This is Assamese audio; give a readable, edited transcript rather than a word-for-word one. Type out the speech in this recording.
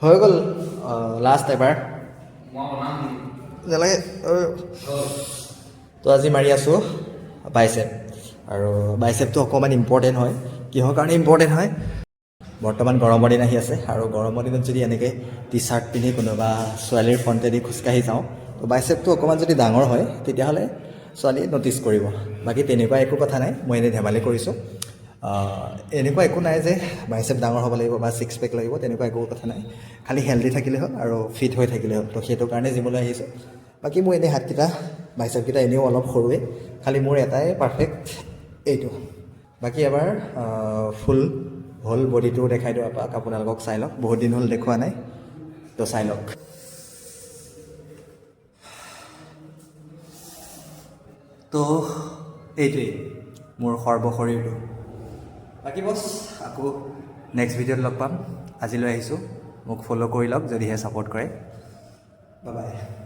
হৈ গ'ল লাষ্ট এবাৰ নালাগে তো আজি মাৰি আছোঁ বাইচেপ আৰু বাইচেপটো অকণমান ইম্পৰ্টেণ্ট হয় কিহৰ কাৰণে ইম্পৰ্টেণ্ট হয় বৰ্তমান গৰমৰ দিন আহি আছে আৰু গৰমৰ দিনত যদি এনেকৈ টি চাৰ্ট পিন্ধি কোনোবা ছোৱালীৰ ফ্ৰণ্টেদি খোজকাঢ়ি যাওঁ তো বাইচেপটো অকণমান যদি ডাঙৰ হয় তেতিয়াহ'লে ছোৱালীয়ে ন'টিছ কৰিব বাকী তেনেকুৱা একো কথা নাই মই এনেই ধেমালি কৰিছোঁ এনেকুৱা একো নাই যে বাইচেপ ডাঙৰ হ'ব লাগিব বা ছিক্স পেক লাগিব তেনেকুৱা একো কথা নাই খালি হেল্ডি থাকিলে হ'ল আৰু ফিট হৈ থাকিলে হ'ল তো সেইটো কাৰণে জিমলৈ আহিছোঁ বাকী মোৰ এনেই হাতকেইটা বাইচেপকেইটা এনেও অলপ সৰুৱে খালি মোৰ এটাই পাৰফেক্ট এইটো বাকী এবাৰ ফুল হ'ল বডিটো দেখাই দিওঁ আপোনালোকক চাই লওক বহুত দিন হ'ল দেখুওৱা নাই তো চাই লওক তো এইটোৱেই মোৰ সৰ্বশৰীৰটো বাকী বছ আকৌ নেক্সট ভিডিঅ'ত লগ পাম আজিলৈ আহিছোঁ মোক ফ'ল' কৰি লওক যদিহে ছাপোৰ্ট কৰে বাই বাই